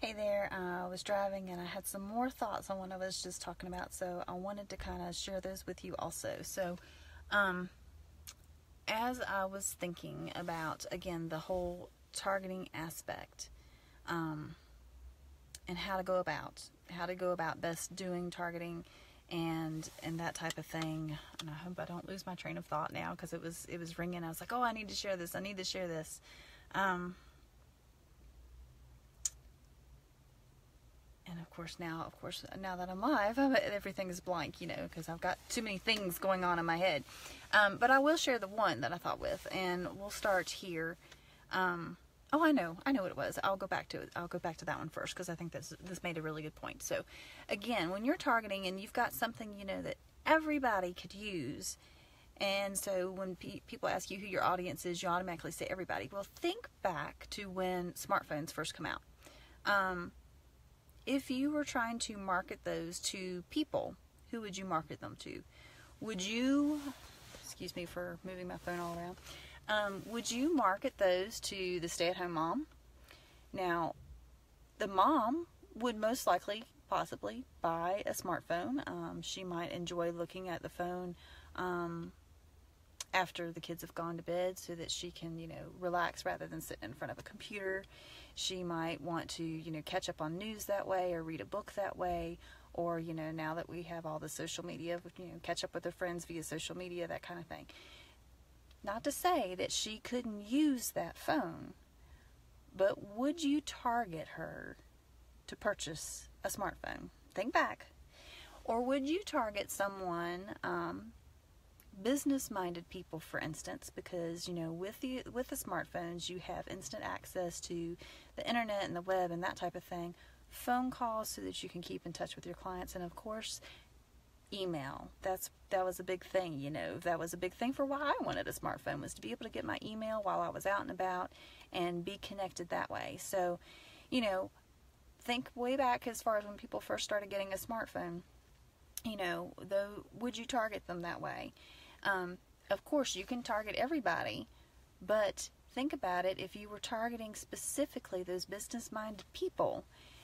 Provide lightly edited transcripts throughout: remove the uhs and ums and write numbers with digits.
Hey there, I was driving and I had some more thoughts on what I was just talking about, so I wanted to kind of share those with you also. So, as I was thinking about, again, the whole targeting aspect, and how to go about best doing targeting and that type of thing. And I hope I don't lose my train of thought now, because it was ringing. I was like, oh, I need to share this. And of course now that I'm live, everything is blank, because I've got too many things going on in my head. But I will share the one that I thought with, and we'll start here. Oh, I know what it was. I'll go back to that one first, because I think this made a really good point. So, again, when you're targeting and you've got something, that everybody could use, and so when people ask you who your audience is, you automatically say everybody. Well, think back to when smartphones first come out. If you were trying to market those to people, who would you market them to? Would you, excuse me for moving my phone all around, would you market those to the stay-at-home mom? Now, the mom would most likely, possibly, buy a smartphone. She might enjoy looking at the phone after the kids have gone to bed, so that she can, relax rather than sitting in front of a computer. She might want to, catch up on news that way, or read a book that way, or, now that we have all the social media, catch up with her friends via social media, that kind of thing. Not to say that she couldn't use that phone, but would you target her to purchase a smartphone? Think back. Or would you target someone, business-minded people, for instance, because with the smartphones you have instant access to the internet and the web and that type of thing, phone calls so that you can keep in touch with your clients, and of course email. That was a big thing. That was a big thing for why I wanted a smartphone, was to be able to get my email while I was out and about and be connected that way. So think way back as far as when people first started getting a smartphone. Would you target them that way? Of course, you can target everybody, but think about it. If you were targeting specifically those business-minded people,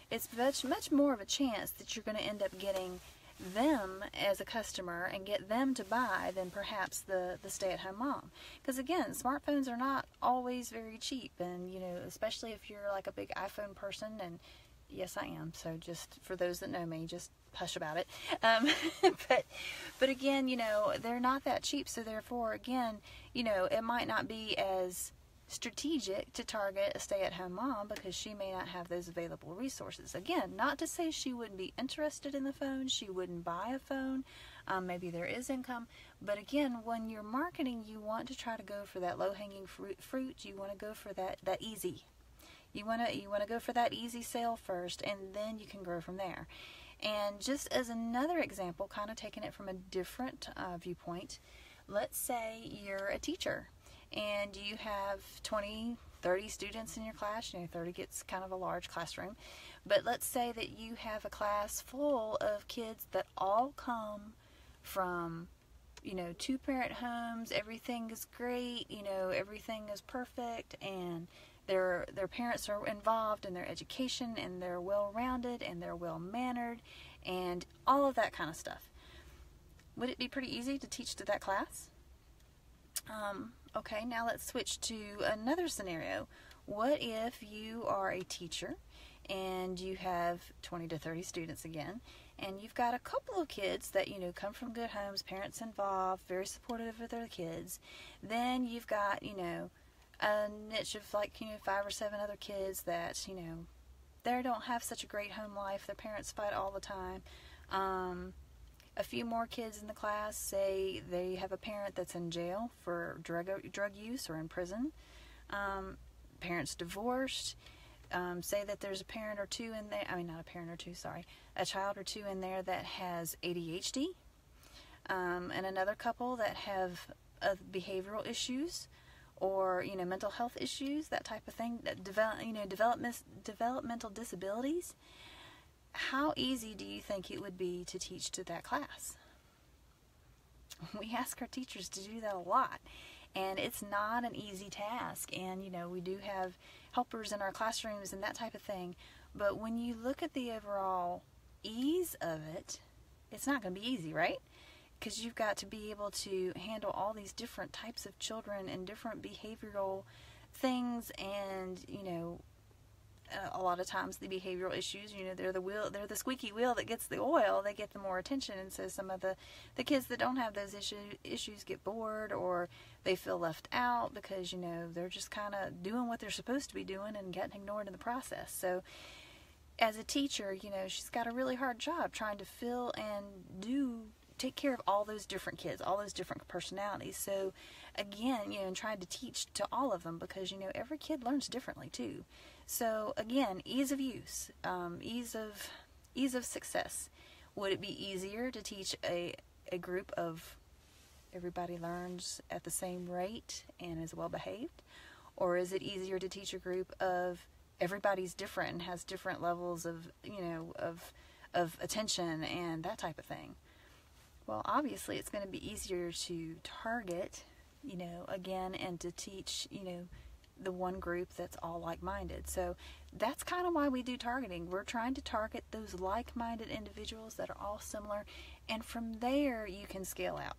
it's much more of a chance that you're going to end up getting them as a customer and get them to buy than perhaps the stay-at-home mom. Because again, smartphones are not always very cheap, and especially if you're like a big iPhone person, and yes, I am. So just for those that know me, just hush about it. But again, they're not that cheap. So therefore, again, it might not be as strategic to target a stay-at-home mom, because she may not have those available resources. Again, not to say she wouldn't be interested in the phone, she wouldn't buy a phone. Maybe there is income. But again, when you're marketing, you want to try to go for that low-hanging fruit. You want to go for that easy. You want to go for that easy sale first, and then you can grow from there. And just as another example, kind of taking it from a different viewpoint, let's say you're a teacher and you have 20, 30 students in your class. 30 gets kind of a large classroom. But let's say that you have a class full of kids that all come from, two-parent homes. Everything is great, everything is perfect, and their parents are involved in their education, and they're well-rounded, and they're well-mannered, and all of that kind of stuff. Would it be pretty easy to teach to that class? Okay, now let's switch to another scenario. What if you are a teacher and you have 20 to 30 students again, and you've got a couple of kids that, come from good homes, parents involved, very supportive of their kids. Then you've got, a niche of 5 or 7 other kids that, they don't have such a great home life. Their parents fight all the time. A few more kids in the class, say they have a parent that's in jail for drug use or in prison. Parents divorced. Say that there's a parent or two in there, a child or two in there that has ADHD, and another couple that have behavioral issues, or mental health issues, that type of thing, that developmental disabilities. How easy do you think it would be to teach to that class? We ask our teachers to do that a lot, and it's not an easy task. And we do have helpers in our classrooms and that type of thing, But when you look at the overall ease of it, it's not going to be easy, right? Because you've got to be able to handle all these different types of children and different behavioral things, and a lot of times the behavioral issues, they're the squeaky wheel that gets the oil. They get the more attention, and so some of the kids that don't have those issues get bored, or they feel left out because they're just kind of doing what they're supposed to be doing and getting ignored in the process. So as a teacher, she's got a really hard job trying to fill and take care of all those different kids, all those different personalities. So again, and trying to teach to all of them, because every kid learns differently too. So again, ease of use, ease of success. Would it be easier to teach a group of everybody learns at the same rate and is well behaved, or is it easier to teach a group of everybody's different and has different levels of of attention and that type of thing? Well, obviously it's going to be easier to target, again, and to teach, the one group that's all like-minded. So that's kind of why we do targeting. We're trying to target those like-minded individuals that are all similar, and from there you can scale out.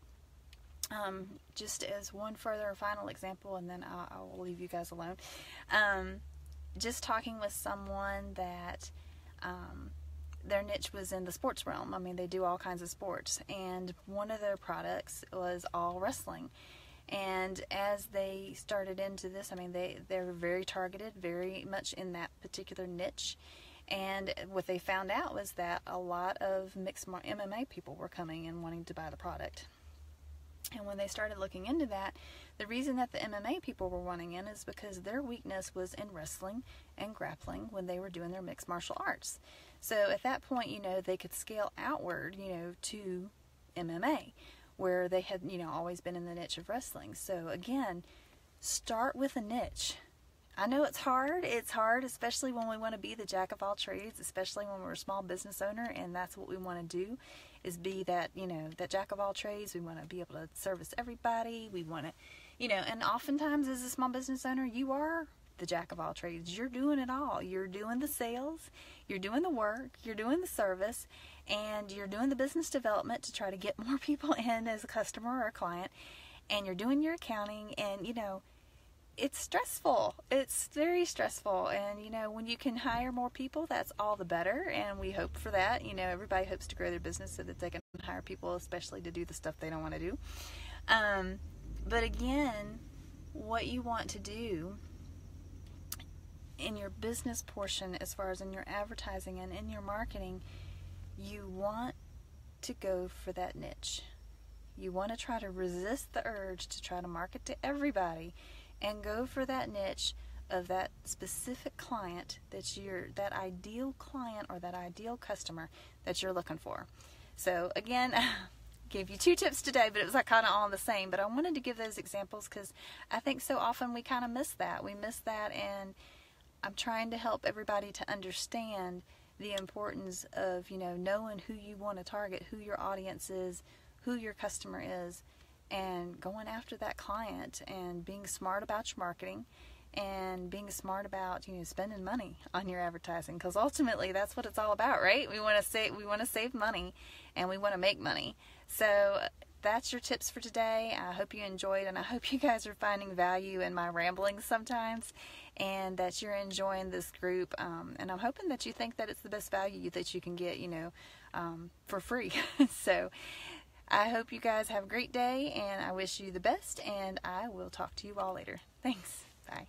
Just as one further final example, and then I'll leave you guys alone. Just talking with someone that their niche was in the sports realm. I mean, they do all kinds of sports, and one of their products was all wrestling. And as they started into this, I mean, they're very targeted, very much in that particular niche. And what they found out was that a lot of mixed MMA people were coming and wanting to buy the product. And when they started looking into that, the reason that the MMA people were wanting in is because their weakness was in wrestling and grappling when they were doing their mixed martial arts. So at that point, they could scale outward, to MMA, where they had, always been in the niche of wrestling. So again, start with a niche. I know it's hard. It's hard, especially when we want to be the jack of all trades, especially when we're a small business owner, and that's what we want to do, is be that, that jack of all trades. We want to be able to service everybody. We want to, and oftentimes as a small business owner, you are the jack of all trades. You're doing it all. You're doing the sales, you're doing the work, you're doing the service, and you're doing the business development to try to get more people in as a customer or a client, and you're doing your accounting, and it's stressful. It's very stressful, and when you can hire more people, that's all the better, and we hope for that. Everybody hopes to grow their business so that they can hire people, especially to do the stuff they don't want to do. But again, what you want to do in your business portion, as far as in your advertising and in your marketing, you want to go for that niche. You want to try to resist the urge to try to market to everybody, and go for that niche of that specific client that ideal client or that ideal customer that you're looking for. So again, gave you 2 tips today, but it was kind of all the same. But I wanted to give those examples because I think so often we kind of miss that. We miss that, and I'm trying to help everybody to understand the importance of, knowing who you want to target, who your audience is, who your customer is, and going after that client, and being smart about your marketing, and being smart about, spending money on your advertising, because ultimately that's what it's all about, right? We want to save money, and we want to make money. So that's your tips for today. I hope you enjoyed, and I hope you guys are finding value in my ramblings sometimes, and that you're enjoying this group. And I'm hoping that you think that it's the best value that you can get, for free. So I hope you guys have a great day, and I wish you the best, and I will talk to you all later. Thanks. Bye.